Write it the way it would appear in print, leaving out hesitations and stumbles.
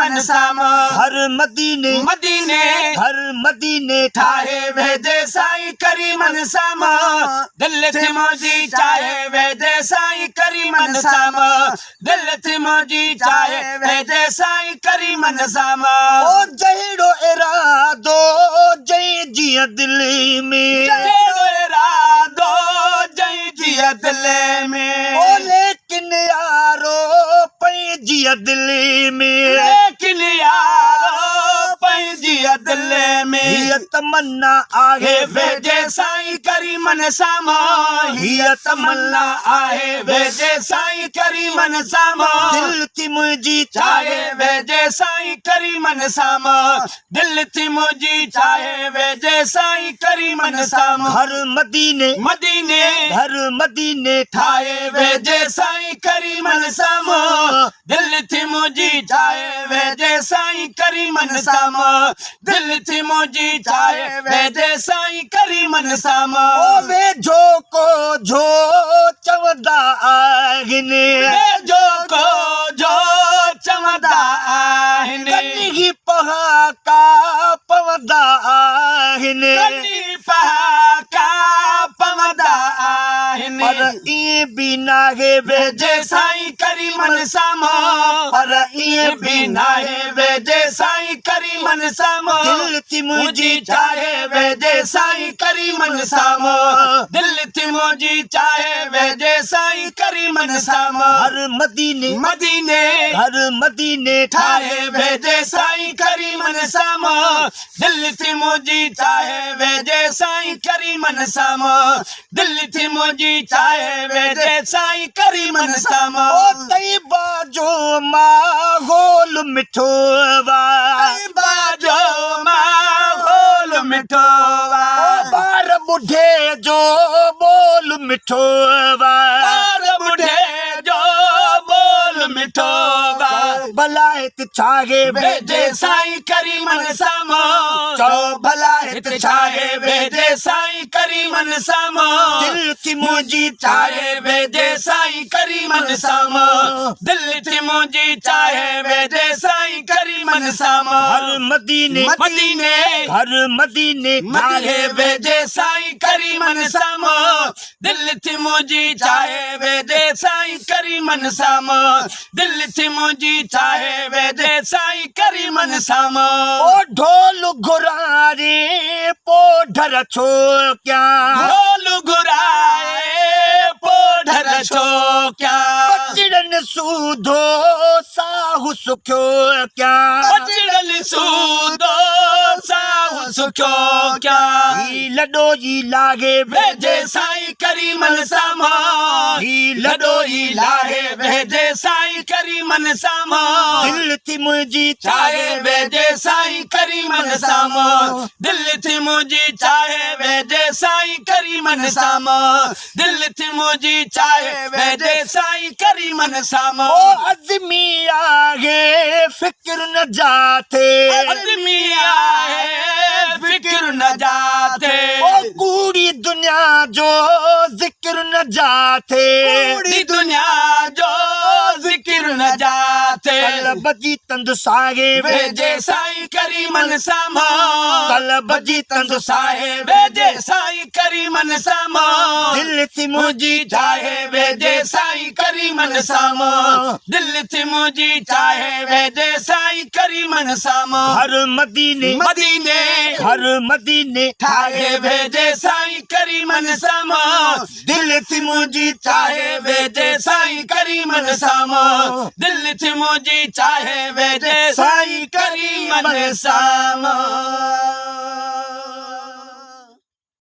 मन साम हर मदीने मदीने हर मदीने ठाहे वेदे साईं करी मन साम दिल थी मुंहिंजी चाहे वेदे साईं करी मन साम दिल थी मुंहिंजी चाहे वेदे साईं करी मन साम ओ जहिड़ो इरादो जई जिया दिल में जहिड़ो इरादो जई जिया दिल में ओ लेकिन यारो पई जिया दिल में लेकिन यारो पंहिंजी दिल में हिय तमन्ना आहे वेजे साईं करी मन साम हिय तमन्ना आहे वेजे साईं करी मन साम दिल थी मुंहिंजी चाहे वेजे साईं करी मन साम दिल थी मुंहिंजी चाहे वेजे साईं करी मन साम हर मदीने मदीने हर मदीने ठाहे वेजे साईं करी मन साम दिल थी मुंहिंजी चाहे वेजे साईं करी मन साम दिल थी मुंहिंजी चाहे वेजे साईं करी मन साम ओ वे जो को जो चवंदा आहिनि जो को जो चवंदा आहिनि कॾहिं पहाका पवंदा आहिनि कॾहिं पहाका पवंदा आहिनि पर ईअं बि नाहे वेजे साईं करी मन साम पर ईअं बि नाहे वेजे साईं करी मन साम दिल थी मुंहिंजी चाहे वेजे साईं करी मन साम दिल थी मुंहिंजी चाहे वेजे साईं करी मन साम हर मदीने मदीने हर मदीने ठाहे वेजे साईं करी मन साम दिल थी मुंहिंजी चाहे वेजे साईं करी मन साम दिल थी मुंहिंजी चाहे वेजे साईं करी मन साम ओ तैबा जो माहौल मिठो वा बाजो माहौल मिठो वा ॿार ॿुढे जो बोल मिठो वा ॿार ॿुढे जो बोल मिठो वा भला हित छाहे वेजे साईं करी मन साम चओ भला हित छाहे वेजे साईं करी मन साम दिल थी मुंहिंजी चाहे वेजे साईं करी मन साम दिल थी मुंहिंजी चाहे वेजे साईं करी मन साम हर मदीने मदीने हर मदीने ठाहे वेजे साईं करी मन साम दिल थी मुंहिंजी चाहे वेजे साईं करी मन साम दिल थी मुंहिंजी चाहे वेजे साईं करी मन साम ओ ढोल घुरारे पोढर छो क्या ढोल घुराए पोढर छो क्या बचड़न सूधो साहु सुखियो क्या बचड़न सूधो साहु सुखियो क्या ही लॾो ई लागे वेजे साईं करी मन साम ही लॾो ई लाहे वेजे साईं करी मन साम दिल थी मुंहिंजी चाहे वेजे साईं करी मन साम दिल थी मुंहिंजी चाहे वेजे साईं करी मन साम दिल थी मुंहिंजी चाहे वेजे साईं करी मन साम ओ अज़मी आहे फिक्र न जाते आदमी आहे फिक्र न जाते ओ कूड़ी दुनिया जो जिक्र न जाते पूरी दुनिया जो जिक्र न जाते कलब जी तंद साहे वेजे साईं करी मन साम कलब जी तंद साहे वेजे साईं करी मन साम दिल थी मुंहिंजी चाहे वेजे साईं करी मन साम दिल थी मुंहिंजी चाहे वेजे साईं करी मन साम हर मदीने मदीने हर मदीने ठाहे वेजे साईं करी मन साम दिल थी मुंहिंजी चाहे वेजे साईं करी मन साम दिल थी मुंहिंजी चाहे वेजे साईं करी मन साम